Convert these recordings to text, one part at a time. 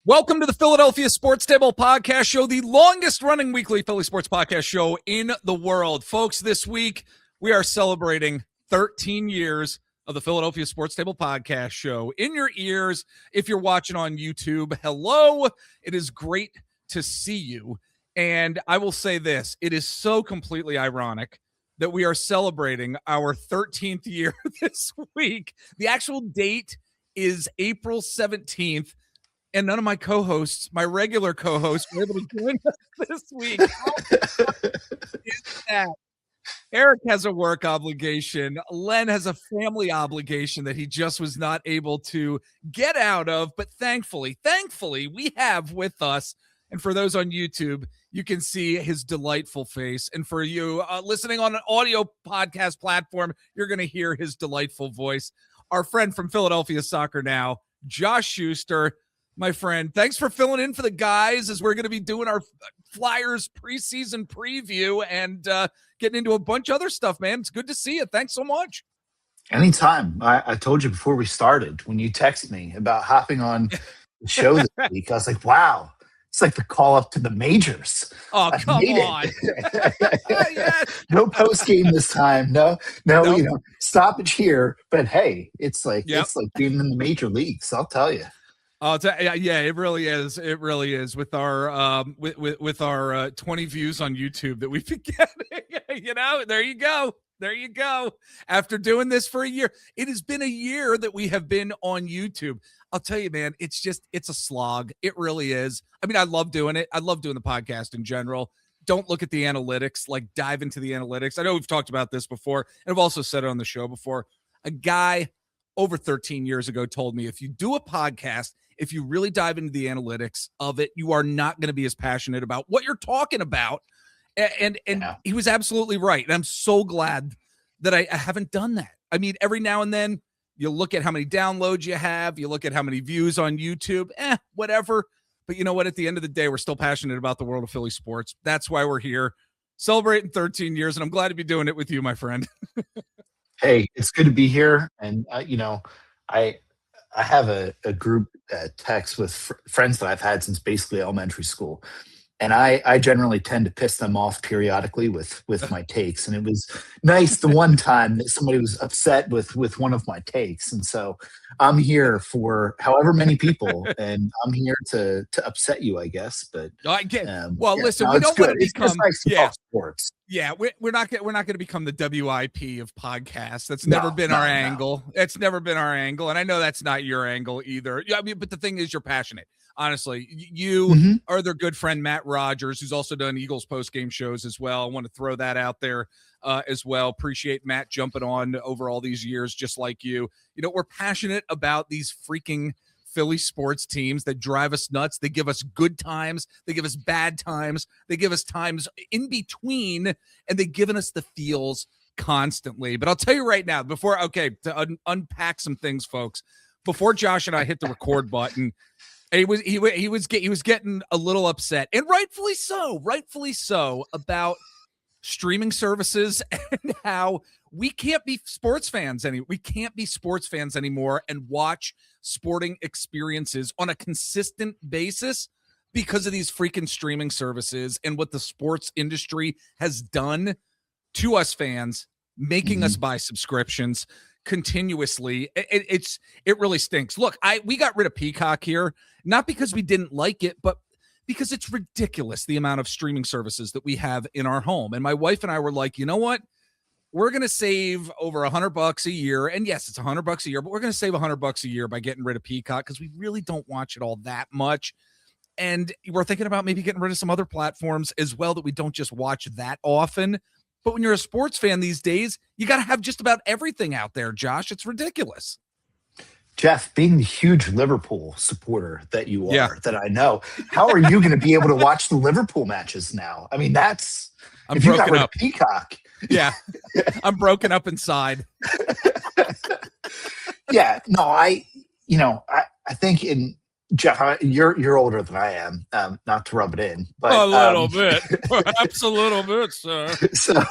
Welcome to the Philadelphia Sports Table Podcast Show, the longest-running weekly Philly sports podcast show in the world. Folks, this week we are celebrating 13 years of the Philadelphia Sports Table Podcast Show. In your ears, if you're watching on YouTube, hello. It is great to see you. And I will say this, it is so completely ironic that we are celebrating our 13th year this week. The actual date is April 17th. And none of my co-hosts, my regular co-hosts, were able to join us this week. How is that? Eric has a work obligation. Len has a family obligation that he just was not able to get out of. But thankfully, we have with us, and for those on YouTube, you can see his delightful face. And for you listening on an audio podcast platform, you're going to hear his delightful voice. Our friend from Philadelphia Soccer Now, Josh Shuster. My friend, thanks for filling in for the guys as we're going to be doing our Flyers preseason preview and getting into a bunch of other stuff, man. It's good to see you. Thanks so much. Anytime. I told you before we started, when you texted me about hopping on the show this week, I was like, wow, it's like the call up to the majors. Oh, come on. No post game this time. No, nope. Stoppage here. But hey, it's like being in the major leagues, I'll tell you. Yeah, it really is. It really is with our with our 20 views on YouTube that we've been getting. There you go. After doing this for a year, it has been a year that we have been on YouTube. I'll tell you, man, it's a slog. It really is. I mean, I love doing it. I love doing the podcast in general. Don't look at the analytics, like dive into the analytics. I know we've talked about this before, and I've also said it on the show before. A guy over 13 years ago told me, if you do a podcast, if you really dive into the analytics of it, you are not going to be as passionate about what you're talking about. And he was absolutely right. And I'm so glad that I haven't done that. I mean, every now and then you look at how many downloads you have, you look at how many views on YouTube, whatever. But you know what? At the end of the day, we're still passionate about the world of Philly sports. That's why we're here celebrating 13 years. And I'm glad to be doing it with you, my friend. Hey, it's good to be here. And, I have a group text with friends that I've had since basically elementary school. And I generally tend to piss them off periodically with my takes. And it was nice the one time that somebody was upset with one of my takes. And so I'm here for however many people, and I'm here to upset you, I guess. But listen, we don't want to become sports. Yeah, we're not going to become the WIP of podcasts. That's never been our angle. It's never been our angle, and I know that's not your angle either. I mean, but the thing is, you're passionate. Honestly, you are their good friend Matt Rogers, who's also done Eagles post-game shows as well. I want to throw that out there as well. Appreciate Matt jumping on over all these years, just like you. We're passionate about these freaking Philly sports teams that drive us nuts. They give us good times. They give us bad times. They give us times in between, and they've given us the feels constantly. But I'll tell you right now, to unpack some things, folks, before Josh and I hit the record button, he was getting a little upset, and rightfully so, about streaming services and how we can't be sports fans anymore and watch sporting experiences on a consistent basis because of these freaking streaming services and what the sports industry has done to us fans, making us buy subscriptions continuously. It really stinks. Look, we got rid of Peacock here, not because we didn't like it, but because it's ridiculous the amount of streaming services that we have in our home. And my wife and I were like, you know what? We're going to save over $100 a year. And yes, it's $100 a year, but we're going to save $100 a year by getting rid of Peacock because we really don't watch it all that much. And we're thinking about maybe getting rid of some other platforms as well that we don't just watch that often. But when you're a sports fan these days, you got to have just about everything out there, Josh. It's ridiculous. Jeff, being the huge Liverpool supporter that you are, that I know, how are you going to be able to watch the Liverpool matches now? I mean, I'm if you got rid up. of Peacock. Yeah, I'm broken up inside. Yeah, no, I think Jeff, you're older than I am, not to rub it in, but a little bit, perhaps a little bit, sir. So,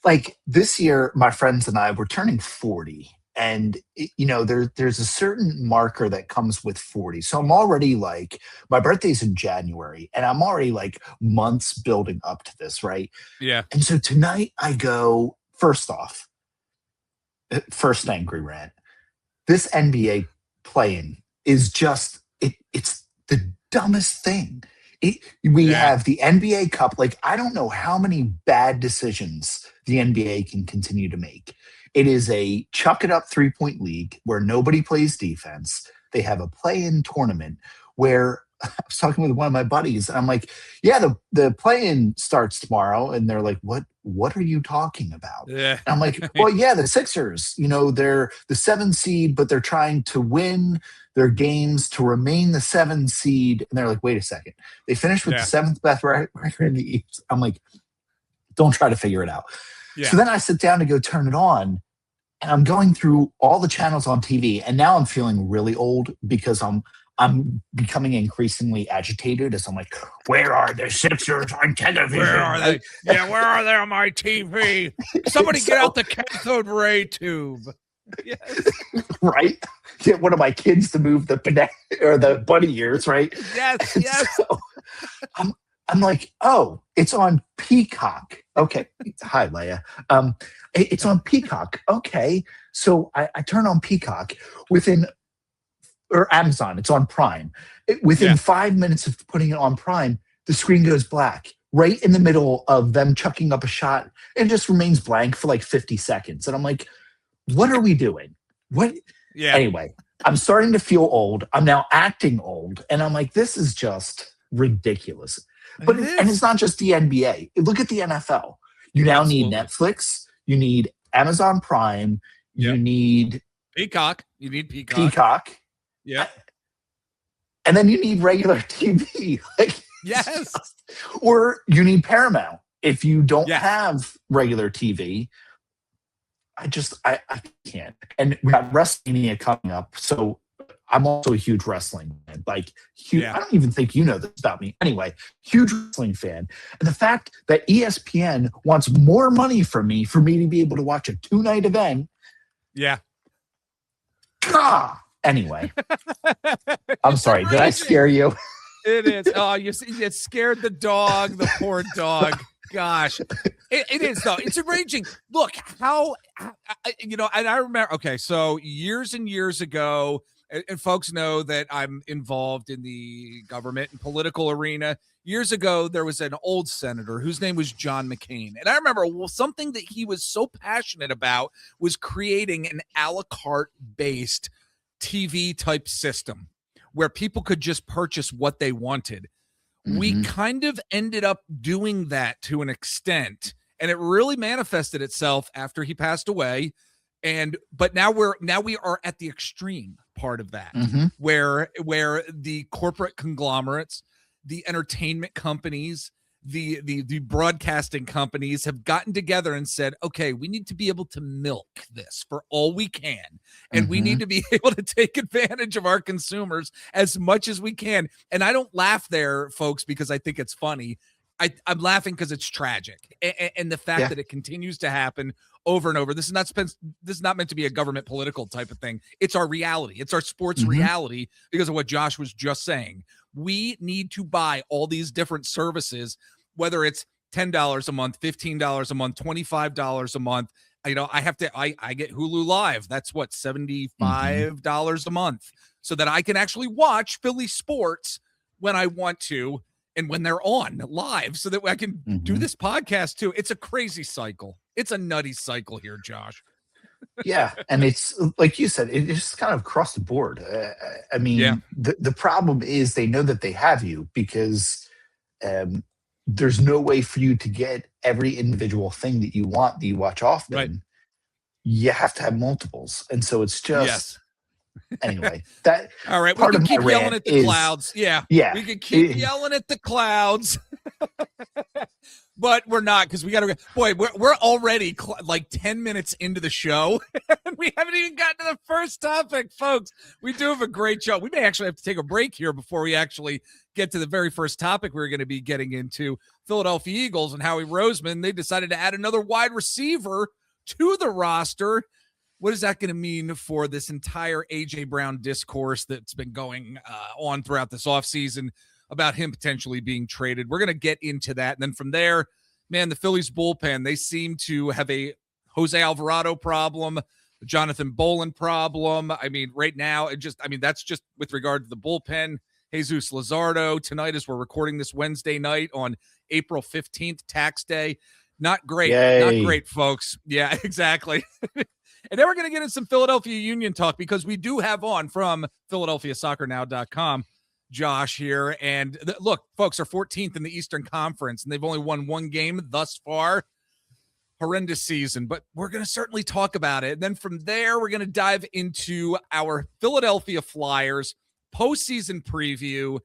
like this year, my friends and I were turning 40. And there's a certain marker that comes with 40. So I'm already like, my birthday's in January, and I'm already like months building up to this, right? Yeah. And so tonight I go, first off, first angry rant. This NBA play-in is just it's the dumbest thing. We have the NBA Cup. Like, I don't know how many bad decisions the NBA can continue to make. It is a chuck it up 3-point league where nobody plays defense. They have a play-in tournament where I was talking with one of my buddies, and I'm like, yeah, the play-in starts tomorrow. And they're like, what are you talking about? Yeah. And I'm like, well, yeah, the Sixers, they're the 7 seed, but they're trying to win their games to remain the 7 seed. And they're like, wait a second. They finished with the 7th best record in the East. I'm like, don't try to figure it out. Yeah. So then I sit down to go turn it on, and I'm going through all the channels on TV. And now I'm feeling really old because I'm becoming increasingly agitated as I'm like, where are the Sixers on television? Where are they? Yeah, where are they on my TV? Somebody get out the cathode ray tube. Yes. Right? Get one of my kids to move the bunny ears, right? Yes, yes. So I'm like, oh, it's on Peacock. Okay. Hi, Leia. It's on Peacock. Okay. So I turn on Peacock or Amazon. It's on Prime. Within 5 minutes of putting it on Prime, the screen goes black right in the middle of them chucking up a shot. It just remains blank for like 50 seconds. And I'm like, what are we doing? What? Yeah. Anyway, I'm starting to feel old. I'm now acting old. And I'm like, this is just ridiculous. But it's not just the NBA. Look at the NFL. You now need Netflix. You need Amazon Prime. You need Peacock. You need Peacock. Yeah. And then you need regular TV. Yes. Or you need Paramount. If you don't have regular TV, I can't. And we got WrestleMania coming up. So I'm also a huge wrestling fan. Huge. I don't even think you know this about me. Anyway, huge wrestling fan. And the fact that ESPN wants more money from me for me to be able to watch a 2-night event. Yeah. Anyway, I'm sorry. Did I scare you? It is. Oh, you scared the dog, the poor dog. Gosh, it is though. It's enraging. Look how, and I remember. Okay, so years and years ago, and folks know that I'm involved in the government and political arena. Years ago, there was an old senator whose name was John McCain. And I remember something that he was so passionate about was creating an a la carte based TV type system where people could just purchase what they wanted. Mm-hmm. We kind of ended up doing that to an extent, and it really manifested itself after he passed away. But now we are at the extreme part of that, where the corporate conglomerates, the entertainment companies, the broadcasting companies have gotten together and said, okay, we need to be able to milk this for all we can. And we need to be able to take advantage of our consumers as much as we can. And I don't laugh there, folks, because I think it's funny. I'm laughing because it's tragic. And the fact that it continues to happen over and over. This is not meant to be a government political type of thing. It's our reality. It's our sports reality because of what Josh was just saying. We need to buy all these different services, whether it's $10 a month, $15 a month, $25 a month. I get Hulu Live. That's what, $75 a month, so that I can actually watch Philly sports when I want to and when they're on live, so that I can do this podcast too. It's a crazy cycle. It's a nutty cycle here, Josh. Yeah, and it's like you said, it's just kind of across the board. I mean, the problem is they know that they have you because there's no way for you to get every individual thing that you want that you watch often. Right. You have to have multiples, and so it's just anyway. That all right. We can keep yelling at the clouds. Yeah, we can keep yelling at the clouds. But we're not, because we got to. Boy, we're already like 10 minutes into the show, and we haven't even gotten to the first topic, folks. We do have a great show. We may actually have to take a break here before we actually get to the very first topic we're going to be getting into. Philadelphia Eagles and Howie Roseman. They decided to add another wide receiver to the roster. what is that going to mean for this entire A.J. Brown discourse that's been going on throughout this offseason about him potentially being traded? We're going to get into that. And then from there, man, the Phillies bullpen, they seem to have a Jose Alvarado problem, a Jonathan Bowlan problem. I mean, right now, that's just with regard to the bullpen. Jesus Luzardo tonight, as we're recording this Wednesday night on April 15th, tax day. Not great. Yay. Not great, folks. Yeah, exactly. And then we're going to get into some Philadelphia Union talk, because we do have on from PhiladelphiaSoccerNow.com, Josh here. And look, folks are 14th in the Eastern Conference, and they've only won one game thus far. Horrendous season, but we're going to certainly talk about it. And then from there, we're going to dive into our Philadelphia Flyers postseason preview,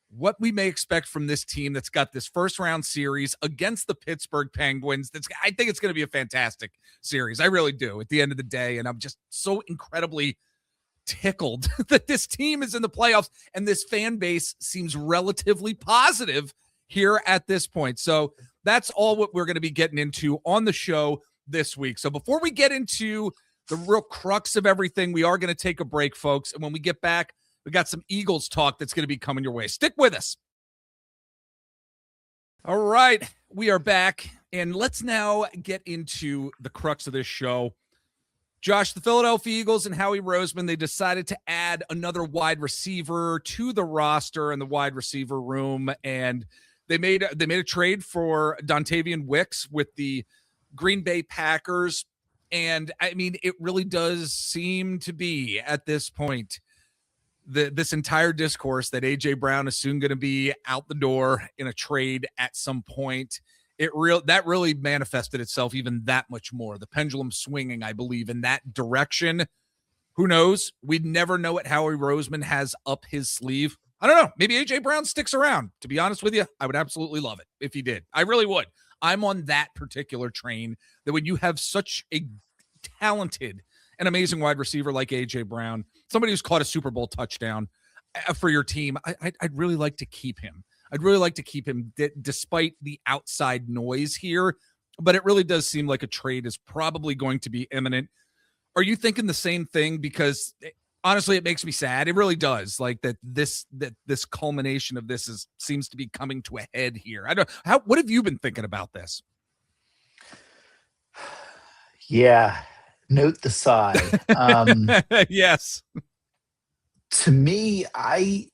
what we may expect from this team that's got this first round series against the Pittsburgh Penguins. I think it's going to be a fantastic series. I really do at the end of the day. And I'm just so incredibly tickled that this team is in the playoffs and this fan base seems relatively positive here at this point. So that's all what we're going to be getting into on the show this week. So before we get into the real crux of everything, we are going to take a break, folks. And when we get back, we got some Eagles talk that's going to be coming your way. Stick with us. All right, we are back, and let's now get into the crux of this show. Josh, the Philadelphia Eagles and Howie Roseman, they decided to add another wide receiver to the roster in the wide receiver room, and they made a trade for Dontavion Wicks with the Green Bay Packers. And I mean, it really does seem to be at this point this entire discourse that A.J. Brown is soon going to be out the door in a trade at some point. That really manifested itself even that much more. The pendulum swinging, I believe, in that direction. Who knows? We'd never know what Howie Roseman has up his sleeve. I don't know. Maybe A.J. Brown sticks around. To be honest with you, I would absolutely love it if he did. I really would. I'm on that particular train, that when you have such a talented and amazing wide receiver like A.J. Brown, somebody who's caught a Super Bowl touchdown for your team, I'd really like to keep him. I'd really like to keep him despite the outside noise here, but it really does seem like a trade is probably going to be imminent. Are you thinking the same thing? Because honestly, it makes me sad. It really does. Like that this culmination of this seems to be coming to a head here. What have you been thinking about this? Yeah. Note the sigh. Yes. To me, I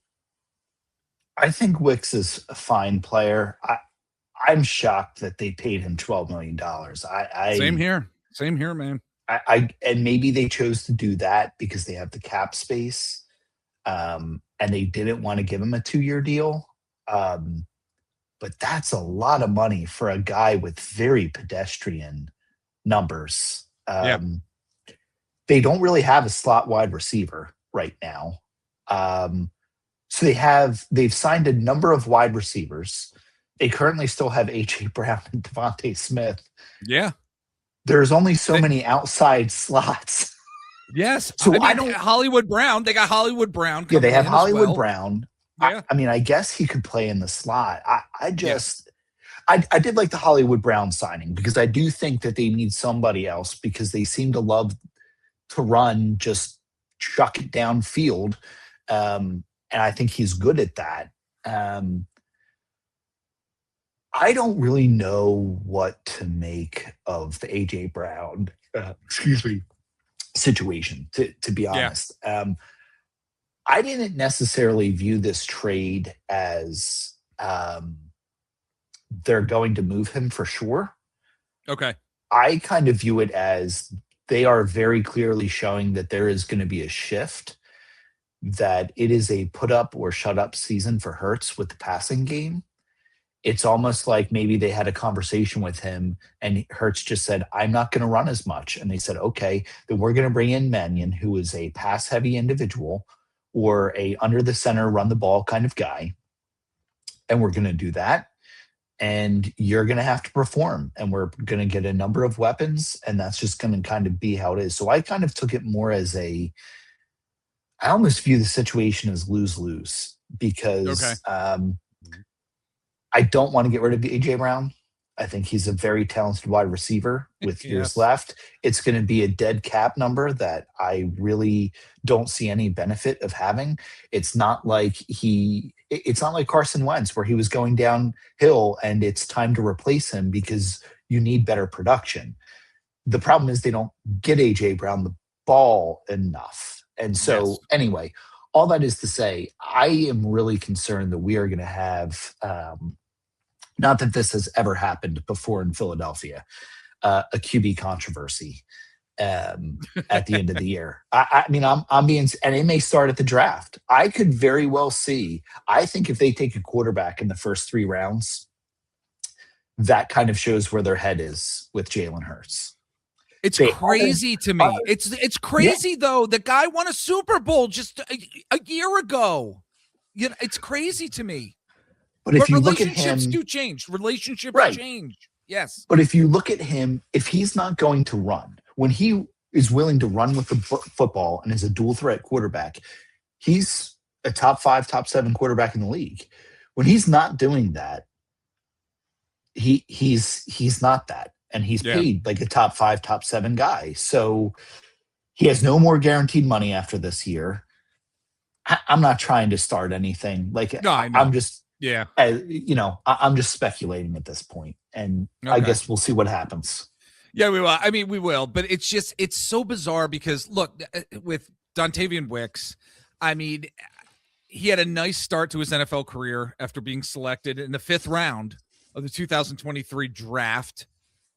think Wicks is a fine player. I'm shocked that they paid him $12 million. Same here, man. And maybe they chose to do that because they have the cap space, and they didn't want to give him a 2-year deal. But that's a lot of money for a guy with very pedestrian numbers. They don't really have a slot wide receiver right now. So they've signed a number of wide receivers. They currently still have A.J. Brown and Devontae Smith. Yeah. There's only so many outside slots. Yes. So I don't Hollywood Brown. They got Hollywood Brown. Yeah, they have Hollywood Brown. Yeah. I mean, I guess he could play in the slot. I did like the Hollywood Brown signing because I do think that they need somebody else because they seem to love to run, just chuck it downfield. And I think he's good at that. I don't really know what to make of the A.J. Brown, situation, to be honest. Yeah. I didn't necessarily view this trade as they're going to move him for sure. Okay. I kind of view it as they are very clearly showing that there is going to be a shift, that it is a put up or shut up season for Hurts with the passing game. It's almost like maybe they had a conversation with him and Hurts just said, I'm not going to run as much. And they said, okay, then we're going to bring in Mannion, who is a pass heavy individual or a under the center, run the ball kind of guy. And we're going to do that. And you're going to have to perform. And we're going to get a number of weapons. And that's just going to kind of be how it is. So I kind of took it more as I almost view the situation as lose-lose because I don't want to get rid of A.J. Brown. I think he's a very talented wide receiver with years Yes. left. It's going to be a dead cap number that I really don't see any benefit of having. It's not like Carson Wentz where he was going downhill and it's time to replace him because you need better production. The problem is they don't get A.J. Brown the ball enough. And so anyway, all that is to say, I am really concerned that we are going to have not that this has ever happened before in Philadelphia, a QB controversy at the end of the year. I mean, I'm being, and it may start at the draft. I could very well see, I think if they take a quarterback in the first 3 rounds, that kind of shows where their head is with Jalen Hurts. It's crazy to me. It's crazy though. The guy won a Super Bowl just a year ago. You know, it's crazy to me. But if you look at him, relationships do change. Relationships change. Yes. But if you look at him, if he's not going to run, when he is willing to run with the football and is a dual threat quarterback, he's a top 5, top 7 quarterback in the league. When he's not doing that, he's not that. And he's paid like a top 5, top 7 guy. So he has no more guaranteed money after this year. I'm not trying to start anything. Like, no, I'm just, I'm just speculating at this point, and I guess we'll see what happens. Yeah, we will. I mean, we will, but it's so bizarre because look, with Dontavion Wicks, I mean, he had a nice start to his NFL career after being selected in the 5th round of the 2023 draft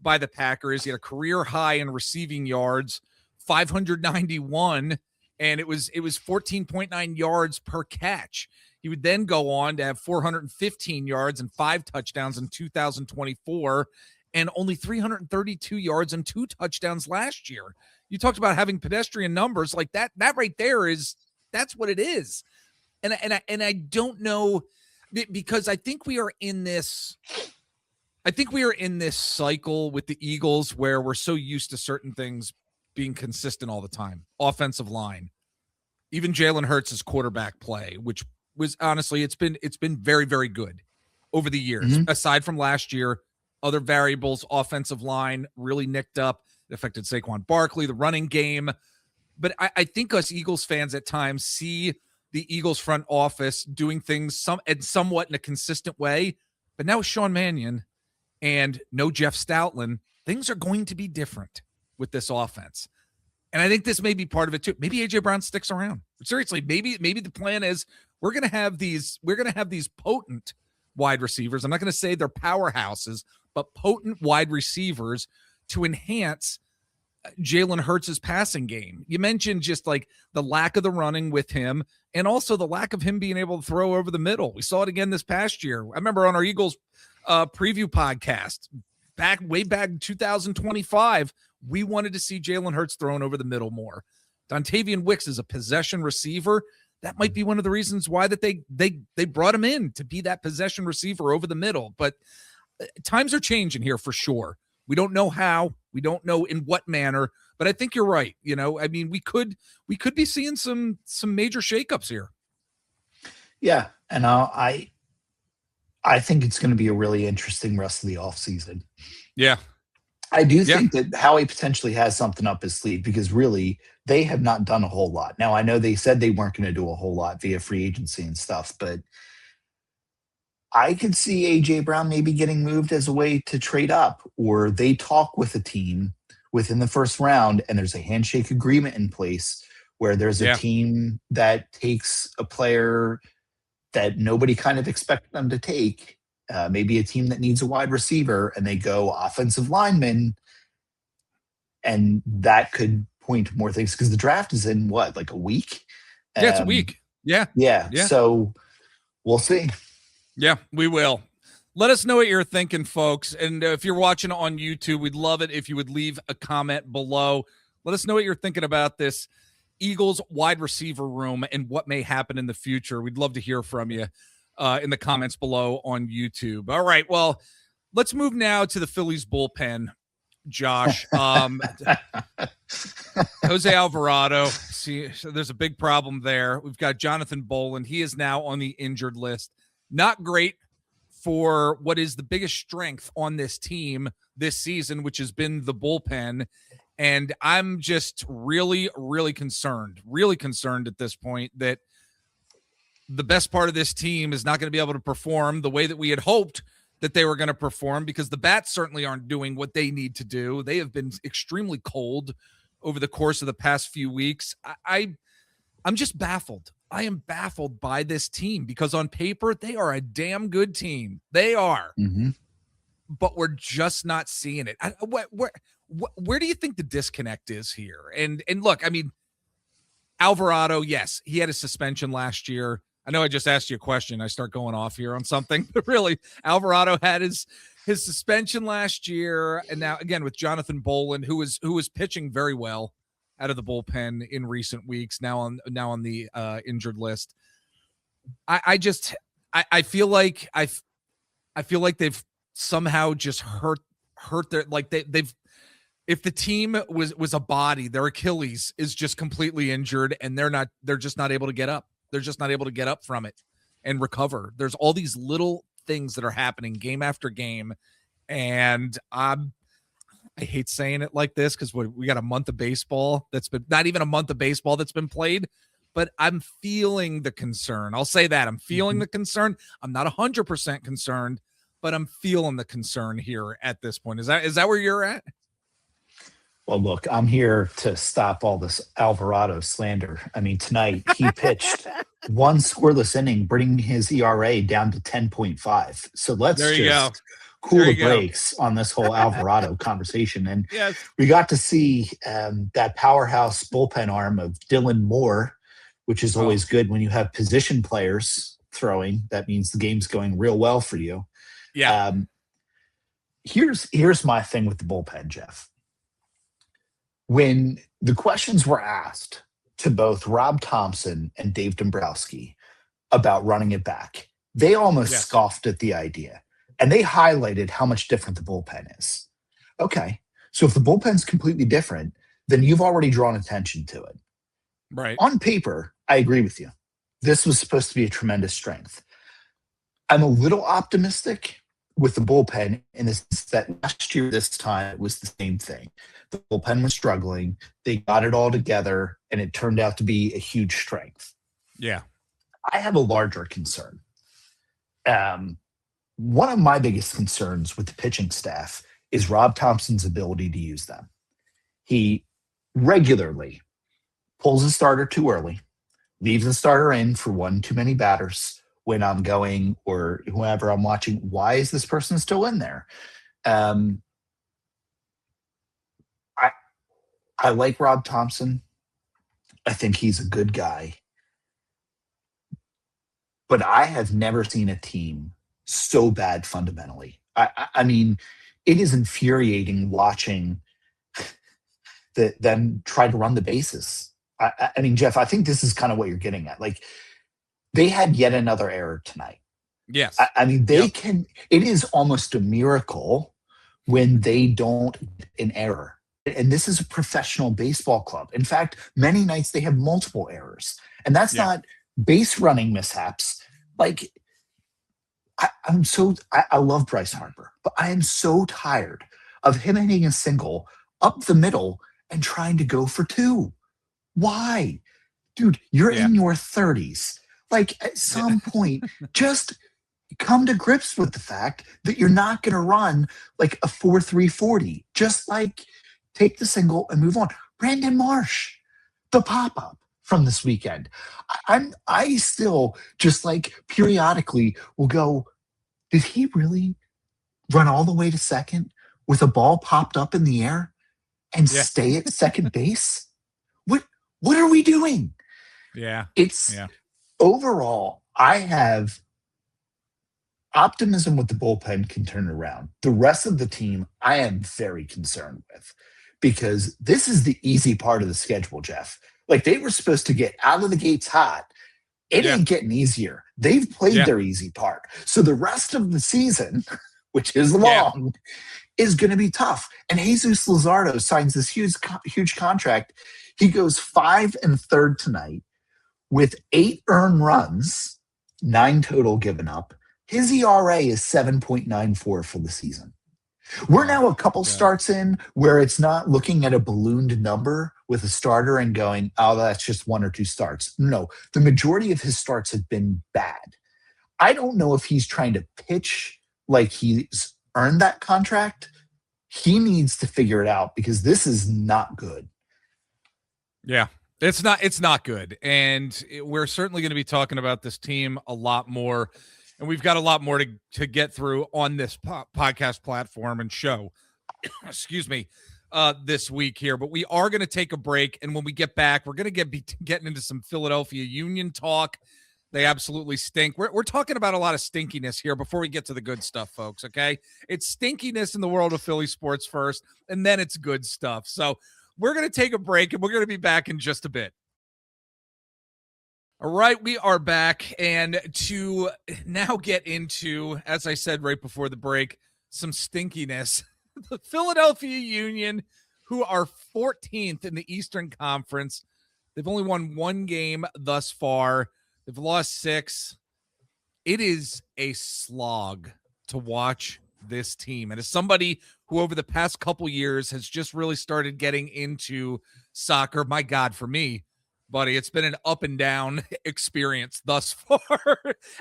by the Packers. He had a career high in receiving yards, 591, and it was 14.9 yards per catch. He would then go on to have 415 yards and 5 touchdowns in 2024 and only 332 yards and 2 touchdowns last year. You talked about having pedestrian numbers like that. That right there that's what it is. And I don't know, because I think we are in this cycle with the Eagles where we're so used to certain things being consistent all the time. Offensive line, even Jalen Hurts' quarterback play, which was honestly, it's been very, very good over the years. Aside from last year, other variables, offensive line really nicked up. It affected Saquon Barkley, the running game. But I think us Eagles fans at times see the Eagles front office doing things somewhat in a consistent way. But now with Sean Mannion and no Jeff Stoutland, things are going to be different with this offense. And I think this may be part of it too. Maybe A.J. Brown sticks around. Seriously, maybe the plan is we're going to have these potent wide receivers. I'm not going to say they're powerhouses, but potent wide receivers to enhance Jalen Hurts' passing game. You mentioned just like the lack of the running with him and also the lack of him being able to throw over the middle. We saw it again this past year. I remember on our Eagles preview podcast way back in 2025, we wanted to see Jalen Hurts thrown over the middle more. Dontavion Wicks is a possession receiver. That might be one of the reasons why that they brought him in, to be that possession receiver over the middle. But times are changing here for sure. We don't know how, we don't know in what manner, but I think you're right. You know, I mean, we could be seeing some major shakeups here. Yeah, and I think it's going to be a really interesting rest of the offseason. Yeah. I do think that Howie potentially has something up his sleeve, because really they have not done a whole lot. Now, I know they said they weren't going to do a whole lot via free agency and stuff, but I could see A.J. Brown maybe getting moved as a way to trade up, or they talk with a team within the first round and there's a handshake agreement in place where there's a team that takes a player that nobody kind of expected them to take, maybe a team that needs a wide receiver, and they go offensive lineman, and that could point to more things, because the draft is in like a week? Yeah, it's a week. Yeah. So we'll see. Yeah, we will. Let us know what you're thinking, folks. And if you're watching on YouTube, we'd love it if you would leave a comment below. Let us know what you're thinking about this Eagles wide receiver room and what may happen in the future. We'd love to hear from you in the comments below on YouTube. All right, well, let's move now to the Phillies bullpen, Josh. Jose Alvarado, see, so there's a big problem there. We've got Jonathan Bowlan. He is now on the injured list. Not great for what is the biggest strength on this team this season, which has been the bullpen. And I'm just really, really concerned at this point that the best part of this team is not going to be able to perform the way that we had hoped that they were going to perform, because the bats certainly aren't doing what they need to do. They have been extremely cold over the course of the past few weeks. I'm just baffled. I am baffled by this team, because on paper, they are a damn good team. They are. Mm-hmm. But we're just not seeing it. Where do you think the disconnect is here? And look, I mean, Alvarado, yes, he had a suspension last year. I know I just asked you a question. I start going off here on something, but really, Alvarado had his suspension last year, and now again with Jonathan Bowlan, who was pitching very well out of the bullpen in recent weeks. Now on the injured list. I feel like they've somehow just hurt their, like they've. If the team was a body, their Achilles is just completely injured, and they're just not able to get up. They're just not able to get up from it and recover. There's all these little things that are happening game after game. And I hate saying it like this, because we got a month of baseball that's been, not even a month of baseball that's been played, but I'm feeling the concern. I'll say that I'm feeling the concern. I'm not 100% concerned, but I'm feeling the concern here at this point. Is that where you're at? Well, look, I'm here to stop all this Alvarado slander. I mean, tonight he pitched one scoreless inning, bringing his ERA down to 10.5. So let's just cool the brakes on this whole Alvarado conversation. And yes, we got to see that powerhouse bullpen arm of Dylan Moore, which is always good when you have position players throwing. That means the game's going real well for you. Yeah. Here's my thing with the bullpen, Jeff. When the questions were asked to both Rob Thompson and Dave Dombrowski about running it back, they almost scoffed at the idea, and they highlighted how much different the bullpen is. Okay, so if the bullpen's completely different, then you've already drawn attention to it. Right. On paper, I agree with you. This was supposed to be a tremendous strength. I'm a little optimistic with the bullpen in the sense that last year, this time, it was the same thing. The bullpen was struggling. They got it all together, and it turned out to be a huge strength. Yeah. I have a larger concern. One of my biggest concerns with the pitching staff is Rob Thompson's ability to use them. He regularly pulls a starter too early, leaves the starter in for one too many batters when I'm going, or whoever I'm watching. Why is this person still in there? I like Rob Thompson. I think he's a good guy. But I have never seen a team so bad fundamentally. I mean, it is infuriating watching them try to run the bases. I mean, Jeff, I think this is kind of what you're getting at. Like, they had yet another error tonight. Yes. I mean, they can – it is almost a miracle when they don't get an error. And this is a professional baseball club. In fact, many nights they have multiple errors. And that's not base running mishaps. Like, I love Bryce Harper, but I am so tired of him hitting a single up the middle and trying to go for two. Why? Dude, you're in your 30s. Like, at some point, just come to grips with the fact that you're not going to run like a 4.3 40. Just like take the single and move on. Brandon Marsh, the pop-up from this weekend. I still just like periodically will go, did he really run all the way to second with a ball popped up in the air and stay at second base? What are we doing? Yeah. Overall, I have optimism with the bullpen can turn around. The rest of the team, I am very concerned with, because this is the easy part of the schedule, Jeff. Like, they were supposed to get out of the gates hot. It ain't getting easier. They've played their easy part. So the rest of the season, which is long, is going to be tough. And Jesus Luzardo signs this huge contract. He goes 5 1/3 tonight with 8 earned runs, 9 total given up, His ERA is 7.94 for the season. We're now a couple starts in where it's not looking at a ballooned number with a starter and going, oh, that's just 1 or 2 starts. No, the majority of his starts have been bad. I don't know if he's trying to pitch like he's earned that contract. He needs to figure it out because this is not good. Yeah, it's not good. And we're certainly going to be talking about this team a lot more. And we've got a lot more to get through on this podcast platform and show, excuse me, this week here. But we are going to take a break. And when we get back, we're going to be getting into some Philadelphia Union talk. They absolutely stink. We're talking about a lot of stinkiness here before we get to the good stuff, folks, okay? It's stinkiness in the world of Philly sports first, and then it's good stuff. So we're going to take a break, and we're going to be back in just a bit. All right, we are back, and to now get into, as I said right before the break, some stinkiness. The Philadelphia Union, who are 14th in the Eastern Conference. They've only won 1 game thus far. They've lost 6. It is a slog to watch this team. And as somebody who over the past couple years has just really started getting into soccer, my God, for me, buddy, it's been an up and down experience thus far.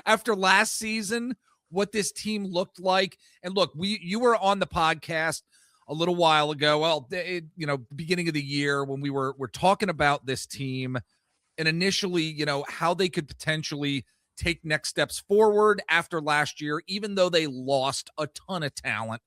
After last season, what this team looked like. And look, you were on the podcast a little while ago. Well, beginning of the year when we're talking about this team and initially, how they could potentially take next steps forward after last year, even though they lost a ton of talent.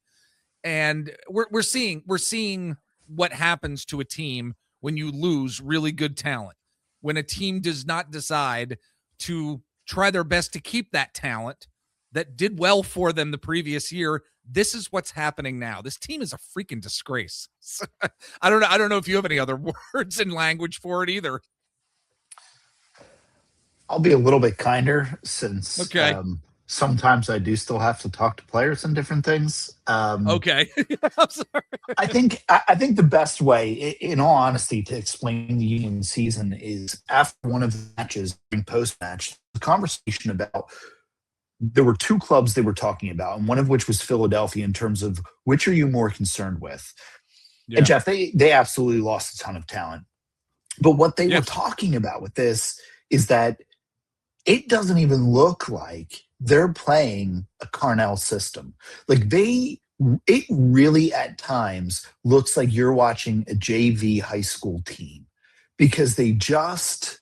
And we're seeing what happens to a team when you lose really good talent. When a team does not decide to try their best to keep that talent that did well for them the previous year, this is what's happening now. This team is a freaking disgrace. I don't know if you have any other words and language for it either. I'll be a little bit kinder since sometimes I do still have to talk to players and different things. Okay. I'm sorry. I think the best way, in all honesty, to explain the Union season is after one of the matches, during post-match, the conversation about there were 2 clubs they were talking about, and one of which was Philadelphia in terms of which are you more concerned with? Yeah. And Jeff, they absolutely lost a ton of talent. But what they were talking about with this is that it doesn't even look like they're playing a Carnell system. Like it really at times looks like you're watching a JV high school team because they don't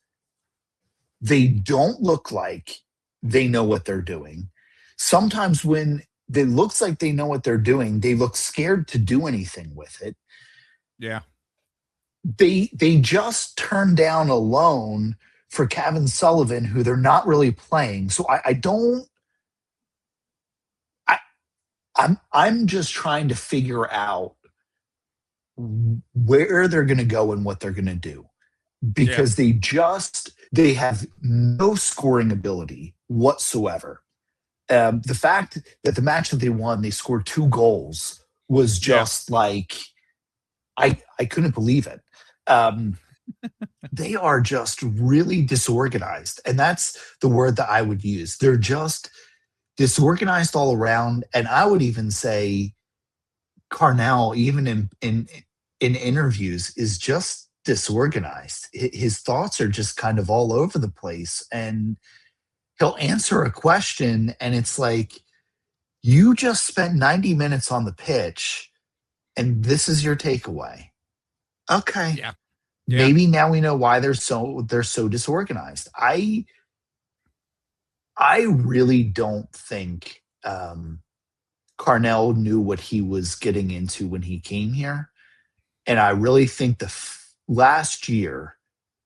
look like they know what they're doing. Sometimes when it looks like they know what they're doing, they look scared to do anything with it. Yeah. They just turn down a loan for Kevin Sullivan, who they're not really playing. So I'm just trying to figure out where they're going to go and what they're going to do because they have no scoring ability whatsoever. The fact that the match that they won, they scored 2 goals was just like, I couldn't believe it. They are just really disorganized. And that's the word that I would use. They're just disorganized all around. And I would even say Carnell, even in interviews, is just disorganized. His thoughts are just kind of all over the place. And he'll answer a question and it's like, you just spent 90 minutes on the pitch and this is your takeaway. Okay. Yeah. Maybe now we know why they're so disorganized. I really don't think Carnell knew what he was getting into when he came here. And I really think last year,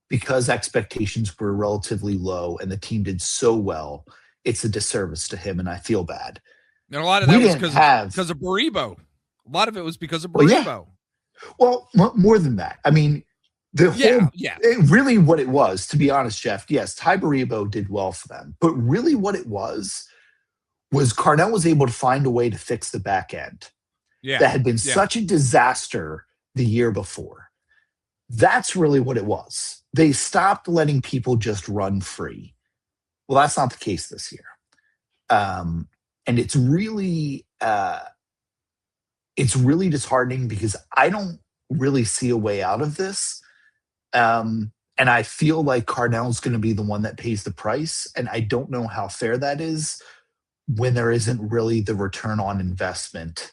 because expectations were relatively low and the team did so well, it's a disservice to him, and I feel bad. And a lot of that was because of Baribo. A lot of it was because of Baribo. Well, more than that. I mean, really what it was, to be honest, Jeff, yes, Ty Baribo did well for them. But really what it was Carnell was able to find a way to fix the back end. Yeah. That had been such a disaster the year before. That's really what it was. They stopped letting people just run free. Well, that's not the case this year. And it's really disheartening because I don't really see a way out of this. And I feel like Carnell's going to be the one that pays the price. And I don't know how fair that is when there isn't really the return on investment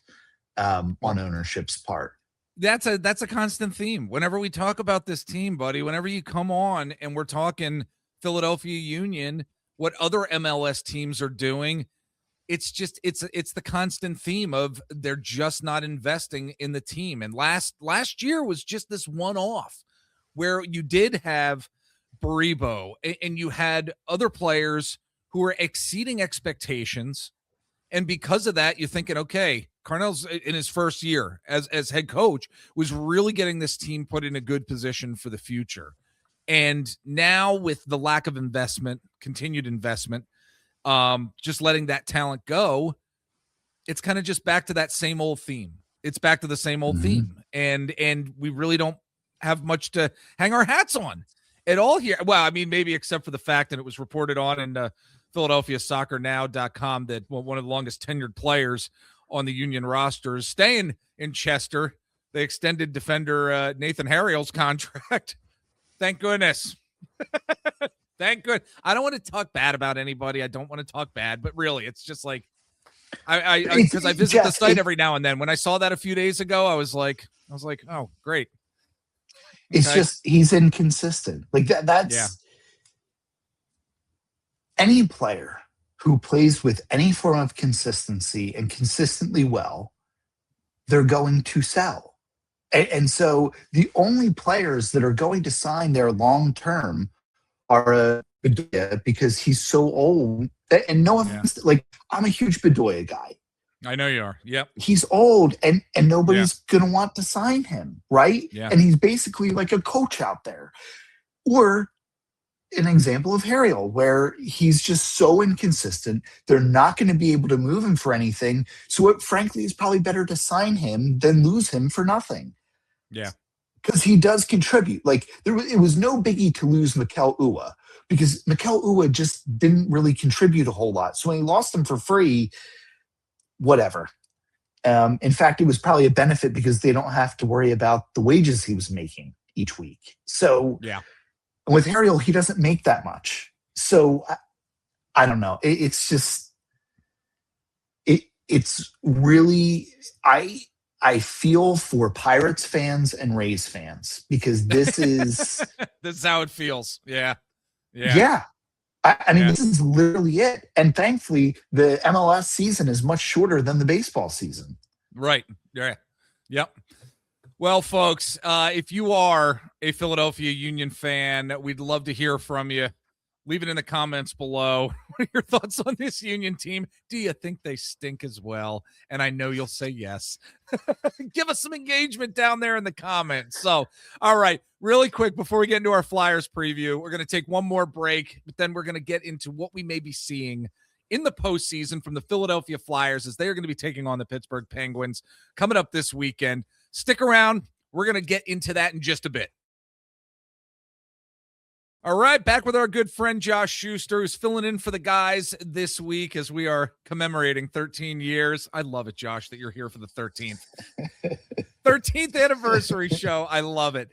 on ownership's part. That's a constant theme. Whenever we talk about this team, buddy, whenever you come on and we're talking Philadelphia Union, what other MLS teams are doing, it's the constant theme of they're just not investing in the team. And last year was just this one-off where you did have Baribo and you had other players who were exceeding expectations. And because of that, you're thinking, okay, Carnell's in his first year as head coach was really getting this team put in a good position for the future. And now with the lack of investment, continued investment, just letting that talent go, it's kind of just back to that same old theme. It's back to the same old theme. And we really don't have much to hang our hats on at all here. Well, I mean, maybe except for the fact that it was reported on in PhiladelphiaSoccerNow.com that one of the longest tenured players on the Union roster is staying in Chester. They extended defender Nathan Harriel's contract. Thank goodness. Thank good. I don't want to talk bad about anybody. I don't want to talk bad, but really, it's just like because I visit the site every now and then. When I saw that a few days ago, I was like, oh, great. Okay. It's just he's inconsistent. Like that's any player who plays with any form of consistency and consistently well, they're going to sell. And so the only players that are going to sign there long term are Bedoya because he's so old. And no offense, like I'm a huge Bedoya guy. I know you are. Yep. He's old and nobody's going to want to sign him, right? Yeah. And he's basically like a coach out there. Or an example of Harriel where he's just so inconsistent. They're not going to be able to move him for anything. So it frankly is probably better to sign him than lose him for nothing. Yeah. Because he does contribute. Like it was no biggie to lose Mikel Ua because Mikel Ua just didn't really contribute a whole lot. So when he lost him for free, whatever. In fact, it was probably a benefit because they don't have to worry about the wages he was making each week. So with Harriel, he doesn't make that much. So I don't know. It's just it's really I feel for Pirates fans and Rays fans because this is this is how it feels. Yeah. I mean, this is literally it. And thankfully, the MLS season is much shorter than the baseball season. Right. Yeah. Yep. Well, folks, if you are a Philadelphia Union fan, we'd love to hear from you. Leave it in the comments below. What are your thoughts on this Union team? Do you think they stink as well? And I know you'll say yes. Give us some engagement down there in the comments. So, all right, really quick before we get into our Flyers preview, we're going to take one more break, but then we're going to get into what we may be seeing in the postseason from the Philadelphia Flyers as they are going to be taking on the Pittsburgh Penguins coming up this weekend. Stick around. We're going to get into that in just a bit. All right, back with our good friend Josh Shuster, who's filling in for the guys this week as we are commemorating 13 years. I love it, Josh, that you're here for the 13th. 13th anniversary show. I love it.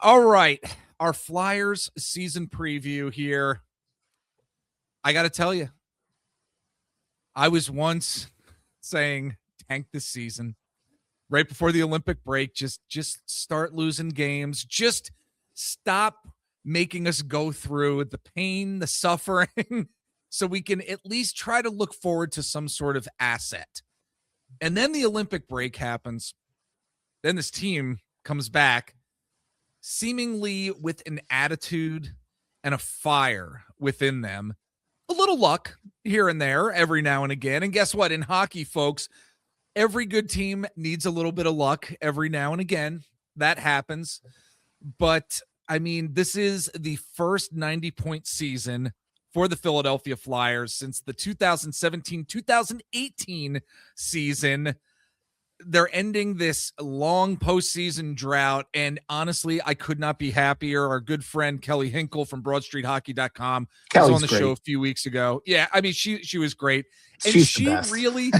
All right, our Flyers season preview here. I got to tell you, I was once saying tank this season. Right before the Olympic break, just start losing games. Just stop making us go through the pain, the suffering, so we can at least try to look forward to some sort of asset. And then the Olympic break happens. Then this team comes back seemingly with an attitude and a fire within them. A little luck here and there every now and again. And guess what? In hockey, folks, every good team needs a little bit of luck every now and again. That happens. But I mean, this is the first 90-point season for the Philadelphia Flyers since the 2017-2018 season. they're ending this long postseason drought, and honestly, I could not be happier. Our good friend Kelly Hinkle from BroadStreetHockey.com was on the show a few weeks ago. Yeah, I mean, she was great, and she really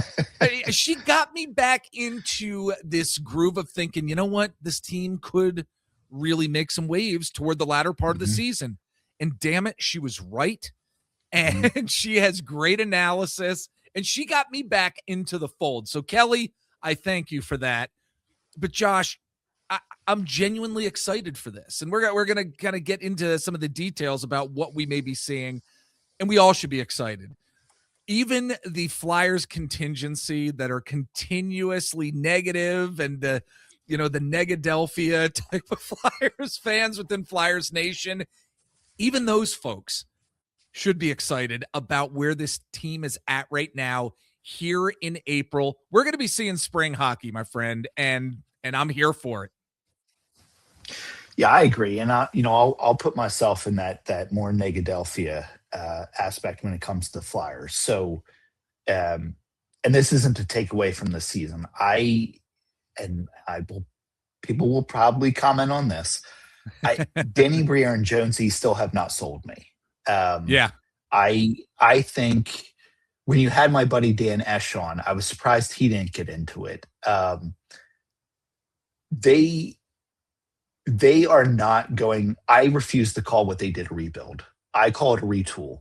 she got me back into this groove of thinking, you know what, this team could really make some waves toward the latter part of the season. And damn it, she was right, and she has great analysis, and she got me back into the fold. So Kelly, I thank you for that. But Josh, I'm genuinely excited for this. And we're going to kind of get into some of the details about what we may be seeing. And we all should be excited. Even the Flyers contingency that are continuously negative, and the Negadelphia type of Flyers fans within Flyers Nation, even those folks should be excited about where this team is at right now. Here in April, we're going to be seeing spring hockey, my friend, and I'm here for it. Yeah, I agree, and I'll put myself in that more Negadelphia aspect when it comes to the Flyers. So, and this isn't to take away from the season. People will probably comment on this. Danny Briere and Jonesy still have not sold me. I think. When you had my buddy Dan Esch on, I was surprised he didn't get into it. They are not going. I refuse to call what they did a rebuild. I call it a retool.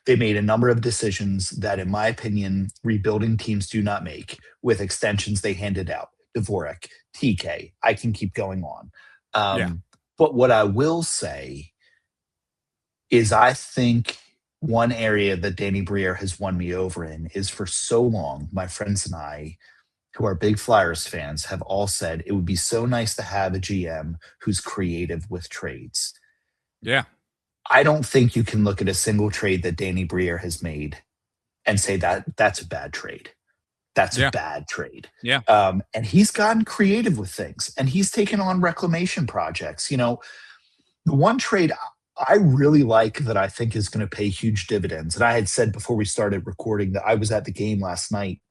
They made a number of decisions that, in my opinion, rebuilding teams do not make, with extensions they handed out. Dvorak, TK, I can keep going on. But what I will say is I think one area that Danny Briere has won me over in is, for so long, my friends and I, who are big Flyers fans, have all said it would be so nice to have a GM who's creative with trades. Yeah. I don't think you can look at a single trade that Danny Briere has made and say that that's a bad trade. That's a bad trade. Yeah. And he's gotten creative with things, and he's taken on reclamation projects. The one trade I really like that I think is going to pay huge dividends, and I had said before we started recording that I was at the game last night,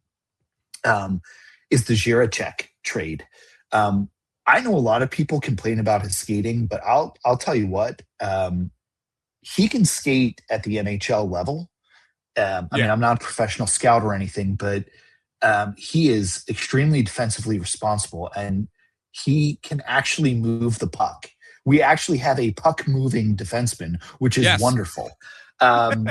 is the Jiricek trade. I know a lot of people complain about his skating, but I'll tell you what, he can skate at the NHL level. I mean, I'm not a professional scout or anything, but he is extremely defensively responsible, and he can actually move the puck. We actually have a puck-moving defenseman, which is wonderful. I'm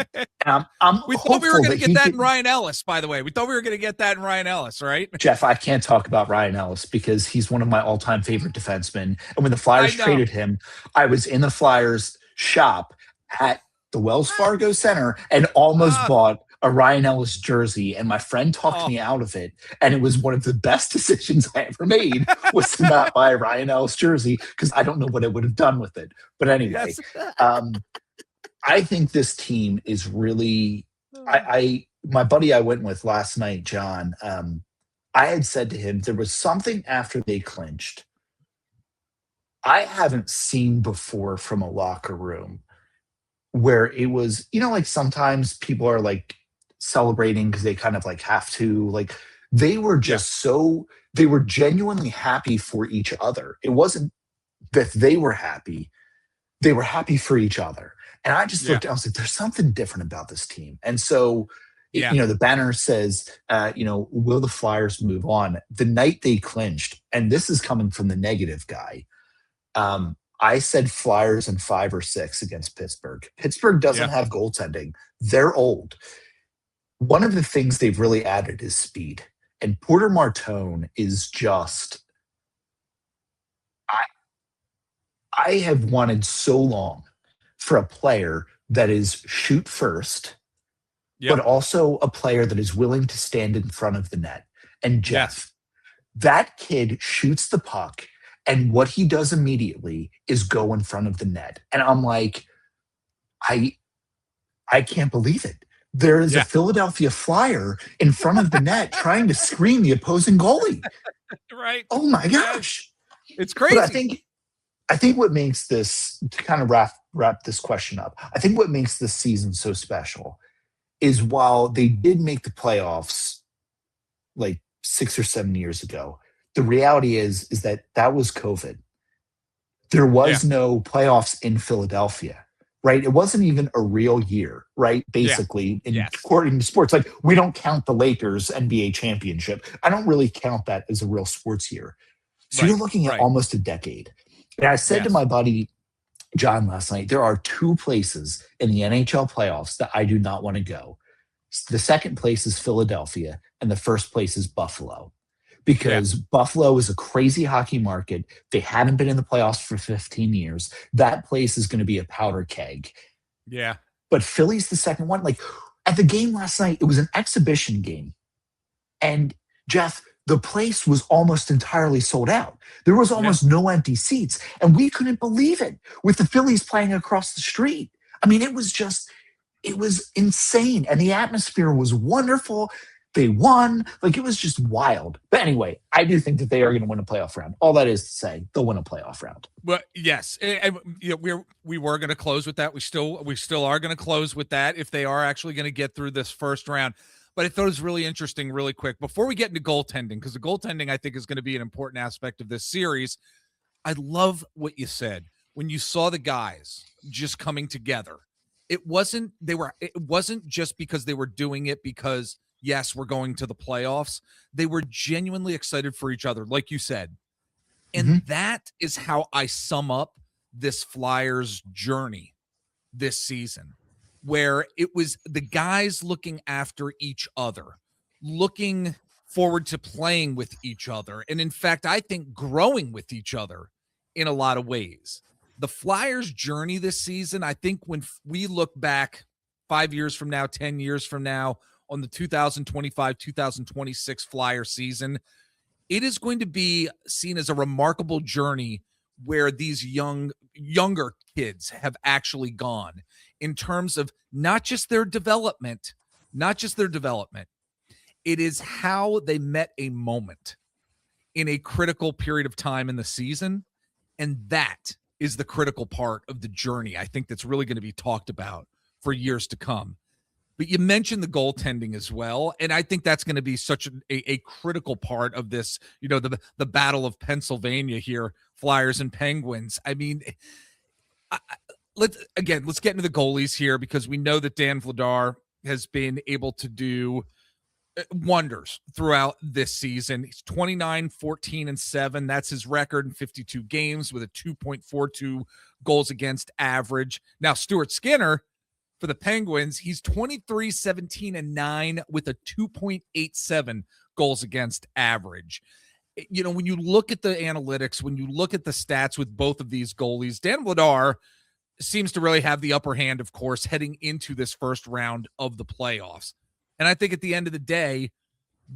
we thought we were going to get that in Ryan Ellis, by the way. We thought we were going to get that in Ryan Ellis, right? Jeff, I can't talk about Ryan Ellis because he's one of my all-time favorite defensemen. And when the Flyers traded him, I was in the Flyers shop at the Wells Fargo Center and almost bought a Ryan Ellis jersey, and my friend talked me out of it. And it was one of the best decisions I ever made, was to not buy a Ryan Ellis jersey, because I don't know what I would have done with it. But anyway, I think this team is really, my buddy I went with last night, John, I had said to him, there was something after they clinched I haven't seen before from a locker room where it was, like sometimes people are like celebrating because they kind of like have to, like they were just they were genuinely happy for each other. It wasn't that they were happy for each other. And I just looked, I was like, there's something different about this team. And so, the banner says, will the Flyers move on? The night they clinched, and this is coming from the negative guy, I said Flyers in 5 or 6 against Pittsburgh. Pittsburgh doesn't have goaltending. They're old. One of the things they've really added is speed. And Porter Martone is just, I have wanted so long for a player that is shoot first, but also a player that is willing to stand in front of the net. And Jeff, that kid shoots the puck, and what he does immediately is go in front of the net. And I'm like, I can't believe it. There is a Philadelphia Flyer in front of the net trying to screen the opposing goalie. Right. Oh my gosh. It's crazy. But I think what makes this, to kind of wrap this question up, I think what makes this season so special is while they did make the playoffs like 6 or 7 years ago. The reality is that was COVID. There was no playoffs in Philadelphia, right? It wasn't even a real year, right? Basically, according to sports, like we don't count the Lakers NBA championship. I don't really count that as a real sports year. So you're looking at almost a decade. And I said to my buddy John last night, there are 2 places in the NHL playoffs that I do not want to go. The second place is Philadelphia, and the first place is Buffalo. Because Buffalo is a crazy hockey market. They haven't been in the playoffs for 15 years. That place is going to be a powder keg. Yeah. But Philly's the second one. Like at the game last night, it was an exhibition game. And Jeff, the place was almost entirely sold out. There was almost no empty seats. And we couldn't believe it with the Phillies playing across the street. I mean, it was insane. And the atmosphere was wonderful. They won. Like, it was just wild. But anyway, I do think that they are going to win a playoff round. All that is to say, they'll win a playoff round. Well, yes. And, we were going to close with that. We still are going to close with that if they are actually going to get through this first round. But I thought it was really interesting, really quick, before we get into goaltending, because the goaltending, I think, is going to be an important aspect of this series. I love what you said. When you saw the guys just coming together, it wasn't just because they were doing it because, yes, we're going to the playoffs. They were genuinely excited for each other, like you said. And that is how I sum up this Flyers journey this season, where it was the guys looking after each other, looking forward to playing with each other. And in fact, I think growing with each other in a lot of ways. The Flyers journey this season, I think when we look back 5 years from now, 10 years from now, on the 2025-2026 Flyer season, it is going to be seen as a remarkable journey where these younger kids have actually gone in terms of not just their development. It is how they met a moment in a critical period of time in the season. And that is the critical part of the journey, I think, that's really going to be talked about for years to come. But you mentioned the goaltending as well, and I think that's going to be such a critical part of this, the Battle of Pennsylvania here, Flyers and Penguins. I mean, let's get into the goalies here, because we know that Dan Vladar has been able to do wonders throughout this season. He's 29, 14, and 7. That's his record in 52 games with a 2.42 goals against average. Now, Stuart Skinner, for the Penguins, he's 23, 17, and 9 with a 2.87 goals against average. When you look at the analytics, when you look at the stats with both of these goalies, Dan Vladar seems to really have the upper hand, of course, heading into this first round of the playoffs. And I think at the end of the day,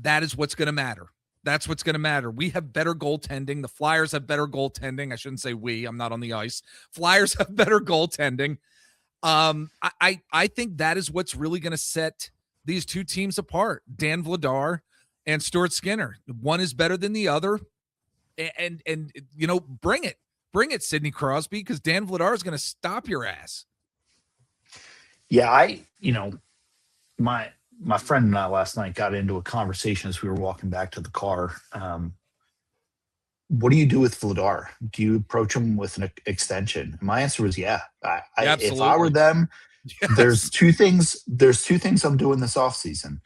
that is what's going to matter. That's what's going to matter. We have better goaltending. The Flyers have better goaltending. I shouldn't say we. I'm not on the ice. Flyers have better goaltending. I think that is what's really going to set these two teams apart. Dan Vladar and Stuart Skinner. One is better than the other. And bring it, Sidney Crosby, because Dan Vladar is going to stop your ass. Yeah, my friend and I last night got into a conversation as we were walking back to the car. What do you do with Vladar? Do you approach him with an extension? And my answer was, yeah. If I were them, yes. There's two things I'm doing this offseason.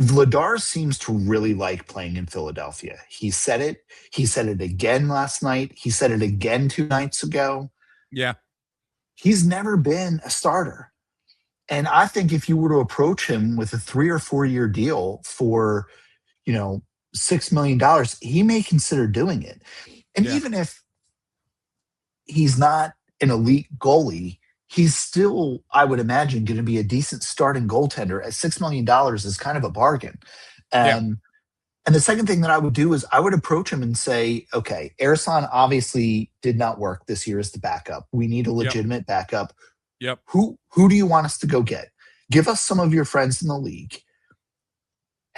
Vladar seems to really like playing in Philadelphia. He said it again last night. He said it again 2 nights ago. Yeah. He's never been a starter. And I think if you were to approach him with a 3 or 4 year deal for, $6 million, he may consider doing it. And even if he's not an elite goalie, he's still, I would imagine, going to be a decent starting goaltender. At $6 million is kind of a bargain. And the second thing that I would do is I would approach him and say, okay, Ersan obviously did not work this year as the backup. We need a legitimate backup. Yep. Who do you want us to go get? Give us some of your friends in the league,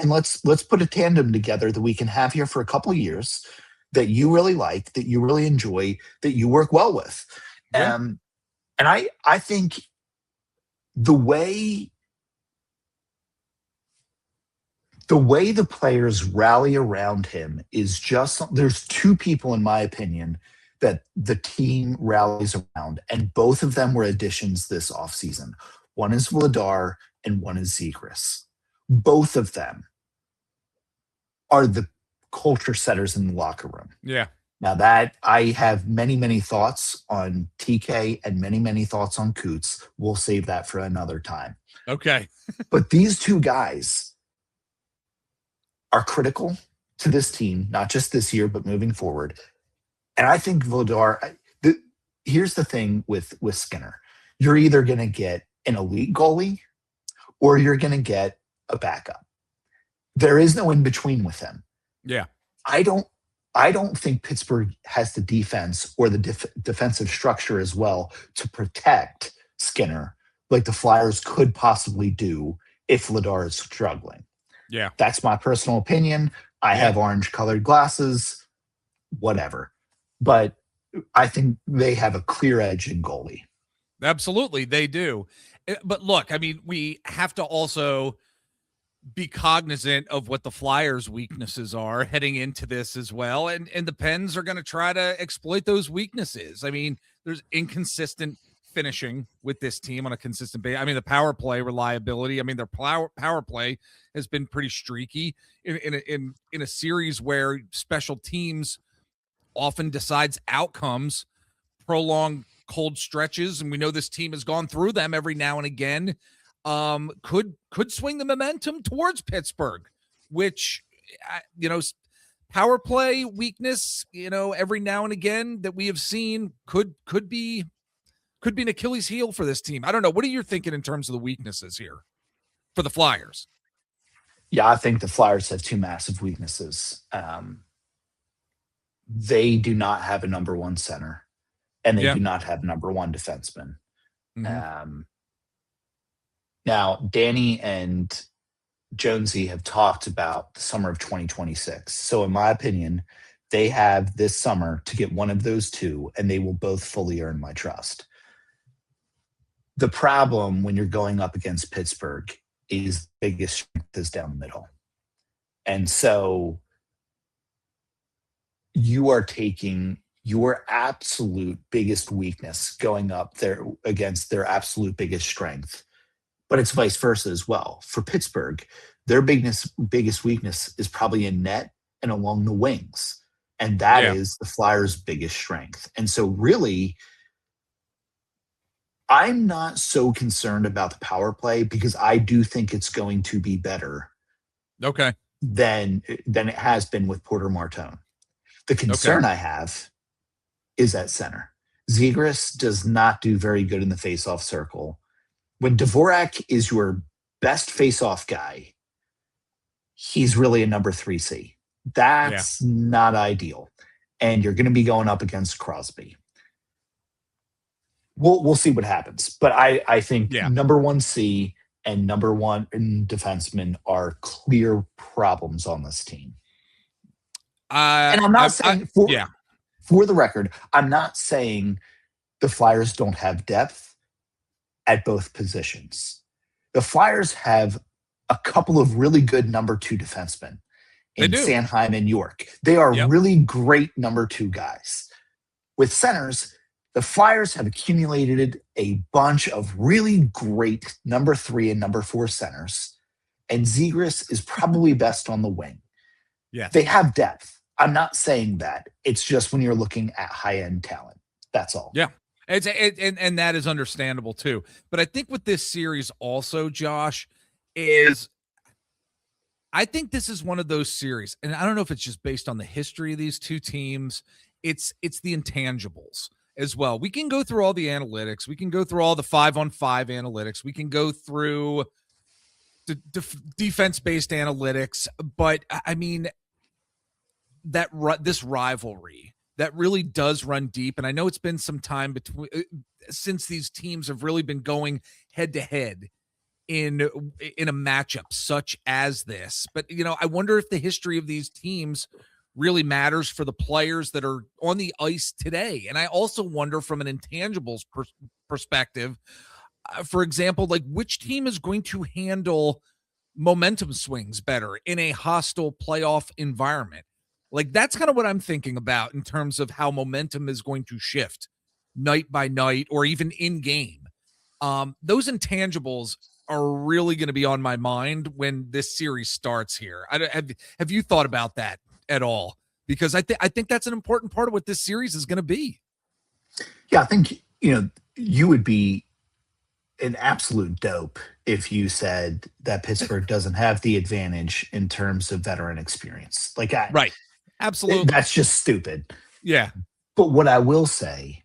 and let's put a tandem together that we can have here for a couple of years, that you really like, that you really enjoy, that you work well with. Yeah. And I think the way The way the players rally around him is just, there's two people, in my opinion, that the team rallies around, and both of them were additions this offseason. One is Vladar and one is Zegras. Both of them are the culture setters in the locker room. Yeah. Now that I have many, many thoughts on TK and many, many thoughts on Coots. We'll save that for another time. Okay. But these two guys are critical to this team, not just this year, but moving forward. And I think Vladar, here's the thing with Skinner. You're either going to get an elite goalie or you're going to get a backup. There is no in between with him. Yeah. I don't think Pittsburgh has the defense or the defensive structure as well to protect Skinner like the Flyers could possibly do if Vladar is struggling. Yeah. That's my personal opinion. I have orange-colored glasses, whatever. But I think they have a clear edge in goalie. Absolutely, they do. But look, I mean, we have to also be cognizant of what the Flyers' weaknesses are heading into this as well. And the Pens are going to try to exploit those weaknesses. I mean, there's inconsistent finishing with this team on a consistent basis. I mean, the power play reliability. I mean, their power play has been pretty streaky in a series where special teams often decides outcomes, prolonged cold stretches, and we know this team has gone through them every now and again. Could swing the momentum towards Pittsburgh, which power play weakness, every now and again that we have seen could be an Achilles heel for this team. I don't know. What are you thinking in terms of the weaknesses here for the Flyers? Yeah, I think the Flyers have two massive weaknesses. They do not have a number one center, and they do not have number one defenseman. Mm-hmm. Now, Danny and Jonesy have talked about the summer of 2026. So in my opinion, they have this summer to get one of those two, and they will both fully earn my trust. The problem when you're going up against Pittsburgh is the biggest strength is down the middle. And so you are taking your absolute biggest weakness going up there against their absolute biggest strength. But it's vice versa as well. For Pittsburgh, their biggest weakness is probably in net and along the wings. And that is the Flyers' biggest strength. And so really, I'm not so concerned about the power play because I do think it's going to be better than it has been with Porter Martone. The concern I have is at center. Zegras does not do very good in the faceoff circle. When Dvorak is your best faceoff guy, he's really a number 3C. That's not ideal. And you're going to be going up against Crosby. We'll see what happens. But I think number 1C and number one defenseman are clear problems on this team. And I'm not saying, for the record, I'm not saying the Flyers don't have depth at both positions. The Flyers have a couple of really good number two defensemen in Sanheim and York. They are really great number two guys. With centers, the Flyers have accumulated a bunch of really great number 3 and number 4 centers, and Zegras is probably best on the wing. Yeah, they have depth. I'm not saying that. It's just when you're looking at high-end talent. That's all. Yeah. And that is understandable too. But I think with this series also, Josh, is I think this is one of those series, and I don't know if it's just based on the history of these two teams. It's the intangibles as well. We can go through all the analytics. We can go through all the 5-on-5 analytics. We can go through the defense-based analytics. But I mean, this rivalry that really does run deep. And I know it's been some time since these teams have really been going head to head in a matchup such as this. But, I wonder if the history of these teams really matters for the players that are on the ice today. And I also wonder from an intangibles perspective, for example, like which team is going to handle momentum swings better in a hostile playoff environment. Like, that's kind of what I'm thinking about in terms of how momentum is going to shift night by night or even in game. Those intangibles are really going to be on my mind when this series starts here. Have you thought about that at all? Because I think that's an important part of what this series is going to be. Yeah, I think, you would be an absolute dope if you said that Pittsburgh doesn't have the advantage in terms of veteran experience. Right. Absolutely. That's just stupid. Yeah. But what I will say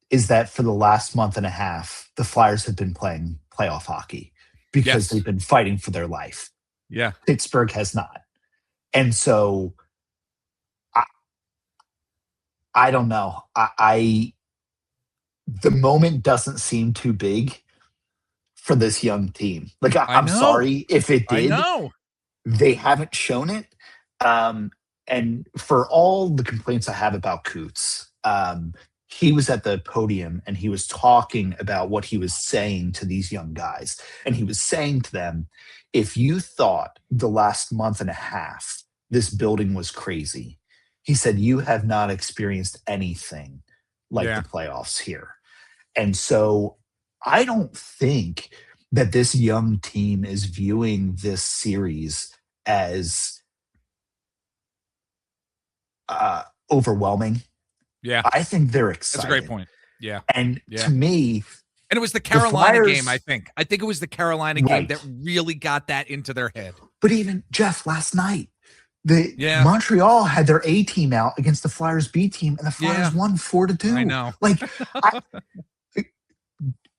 is that for the last month and a half, the Flyers have been playing playoff hockey because they've been fighting for their life. Yeah. Pittsburgh has not. And so I don't know. The moment doesn't seem too big for this young team. I'm sorry if it did. I know. They haven't shown it. And for all the complaints I have about Coots, he was at the podium and he was talking about what he was saying to these young guys. And he was saying to them, if you thought the last month and a half this building was crazy, he said, you have not experienced anything like the playoffs here. And so I don't think that this young team is viewing this series as overwhelming. Yeah. I think they're excited. That's a great point. Yeah. And to me, and it was the Carolina Flyers, game, I think. I think it was the Carolina game that really got that into their head. But even, Jeff, last night, Montreal had their A team out against the Flyers B team, and the Flyers won 4-2. I know.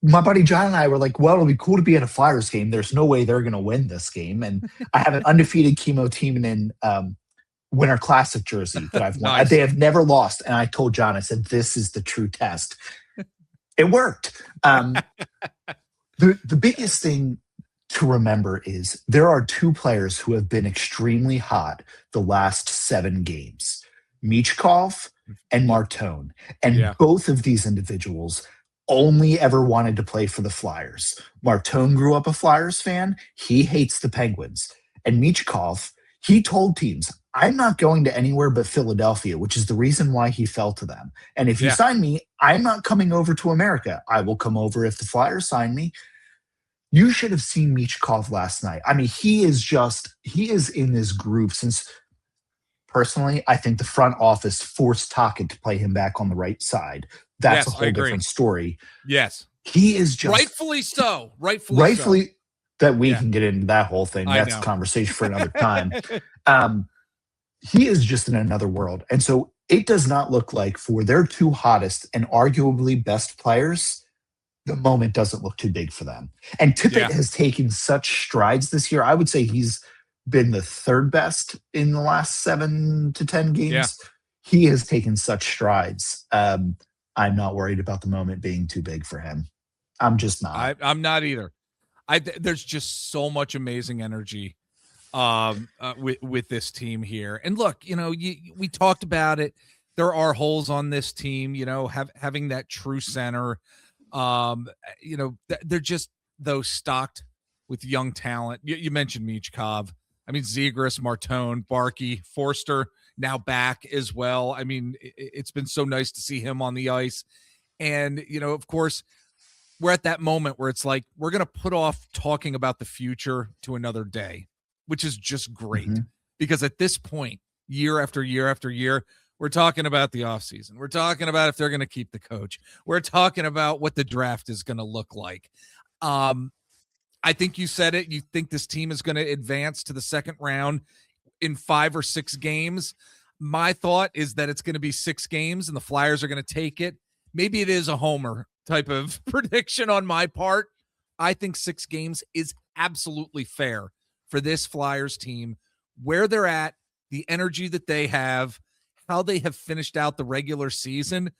My buddy John and I were like, well, it'll be cool to be at a Flyers game. There's no way they're going to win this game. And I have an undefeated Chemo team in Winter Classic jersey that I've won. Nice. They have never lost. And I told John, I said, this is the true test. It worked. The biggest thing to remember is there are two players who have been extremely hot the last 7 games, Michkov and Martone. And both of these individuals only ever wanted to play for the Flyers. Martone grew up a Flyers fan. He hates the Penguins. And Michkov, he told teams, I'm not going to anywhere but Philadelphia, which is the reason why he fell to them. And if you sign me, I'm not coming over to America. I will come over if the Flyers sign me. You should have seen Michkov last night. I mean, he is in this groove since, personally, I think the front office forced Tocchet to play him back on the right side. That's a whole different story. Yes. He is just... Rightfully so. Rightfully so. That we can get into that whole thing. That's a conversation for another time. He is just in another world. And so it does not look like for their two hottest and arguably best players, the moment doesn't look too big for them. And Tippett has taken such strides this year. I would say he's been the third best in the last 7 to 10 games. Yeah. He has taken such strides. I'm not worried about the moment being too big for him. I'm just not. I'm not either. There's just so much amazing energy with this team here. And look, we talked about it. There are holes on this team, having that true center. They're just those stocked with young talent. You mentioned Michkov. I mean, Zegras, Martone, Barkey, Forster now back as well. I mean, it's been so nice to see him on the ice. And, of course, we're at that moment where it's like, we're going to put off talking about the future to another day, which is just great. Mm-hmm. Because at this point, year after year after year, we're talking about the offseason. We're talking about if they're going to keep the coach. We're talking about what the draft is going to look like. I think you said it. You think this team is going to advance to the second round in 5 or 6 games. My thought is that it's going to be 6 games and the Flyers are going to take it. Maybe it is a homer type of prediction on my part. I think 6 games is absolutely fair for this Flyers team, where they're at, the energy that they have, how they have finished out the regular season.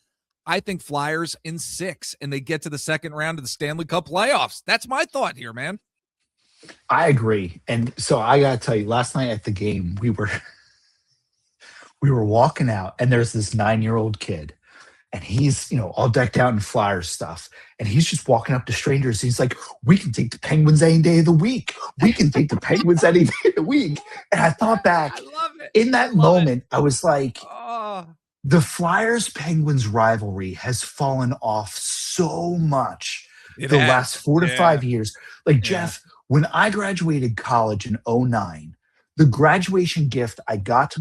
I think Flyers in 6 and they get to the second round of the Stanley Cup playoffs. That's my thought here, man. I agree. And so I got to tell you, last night at the game, we were walking out and there's this 9-year-old kid and he's, all decked out in Flyers stuff. And he's just walking up to strangers. He's like, we can take the Penguins any day of the week. We can take the Penguins any day of the week. And I thought back, I love it. in that moment, I was like, Oh, the Flyers-Penguins rivalry has fallen off so much last 4 to 5 years. Like, Jeff, when I graduated college in 2009, the graduation gift I got for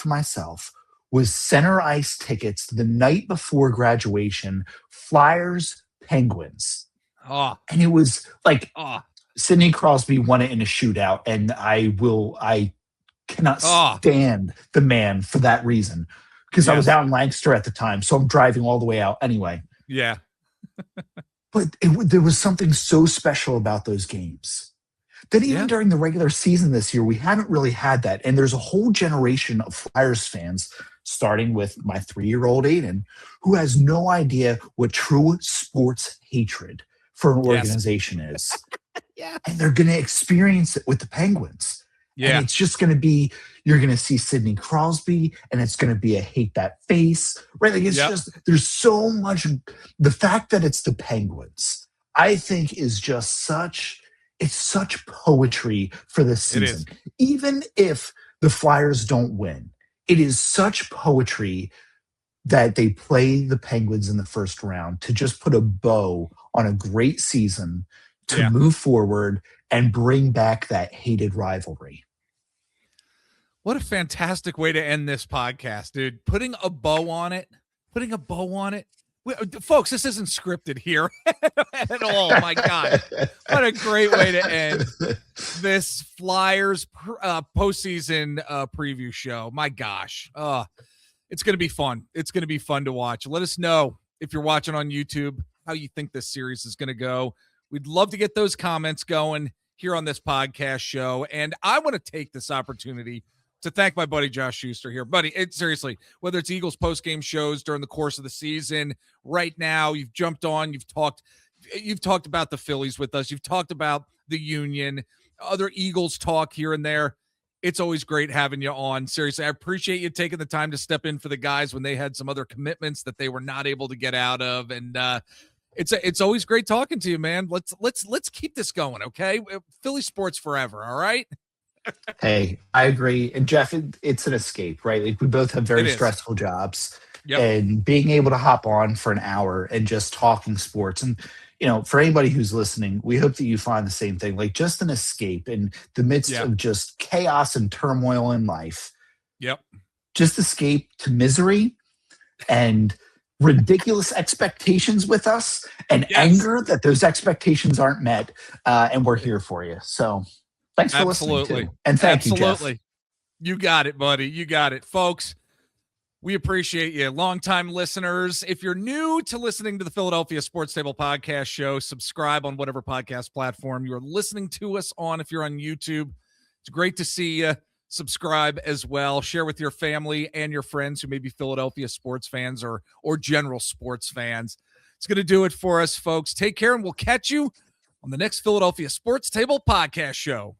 myself was center ice tickets the night before graduation, Flyers Penguins. Oh. And it was like Sidney Crosby won it in a shootout, and I cannot stand the man for that reason. Because I was out in Lancaster at the time, so I'm driving all the way out anyway. Yeah. But there was something so special about those games. That even during the regular season this year, we haven't really had that. And there's a whole generation of Flyers fans, starting with my 3-year-old Aiden, who has no idea what true sports hatred for an organization is. And they're going to experience it with the Penguins. And it's just going to be, you're going to see Sidney Crosby, and it's going to be a hate that face, right? Like, it's just, there's so much. The fact that it's the Penguins, I think, is just it's such poetry for this season. Even if the Flyers don't win, it is such poetry that they play the Penguins in the first round to just put a bow on a great season, to move forward and bring back that hated rivalry. What a fantastic way to end this podcast, dude. Putting a bow on it. Folks, this isn't scripted here at all. My God. What a great way to end this Flyers postseason preview show. My gosh. It's going to be fun. It's going to be fun to watch. Let us know, if you're watching on YouTube, how you think this series is going to go. We'd love to get those comments going here on this podcast show. And I want to take this opportunity to thank my buddy Josh Shuster here. Buddy, seriously, whether it's Eagles post-game shows during the course of the season, right now, you've jumped on, you've talked about the Phillies with us, you've talked about the Union, other Eagles talk here and there. It's always great having you on. Seriously, I appreciate you taking the time to step in for the guys when they had some other commitments that they were not able to get out of. And it's always great talking to you, man. Let's keep this going, okay? Philly sports forever, all right? Hey, I agree. And Jeff, it's an escape, right? Like, we both have very stressful jobs, and being able to hop on for an hour and just talking sports. And, for anybody who's listening, we hope that you find the same thing, like just an escape in the midst of just chaos and turmoil in life. Just escape to misery and ridiculous expectations with us, and anger that those expectations aren't met. And we're here for you. So thanks for listening too. And thank you, Jeff. You got it, buddy. You got it. Folks, we appreciate you. Longtime listeners. If you're new to listening to the Philadelphia Sports Table Podcast Show, subscribe on whatever podcast platform you're listening to us on. If you're on YouTube, it's great to see you. Subscribe as well. Share with your family and your friends who may be Philadelphia sports fans or general sports fans. It's going to do it for us, folks. Take care, and we'll catch you on the next Philadelphia Sports Table Podcast Show.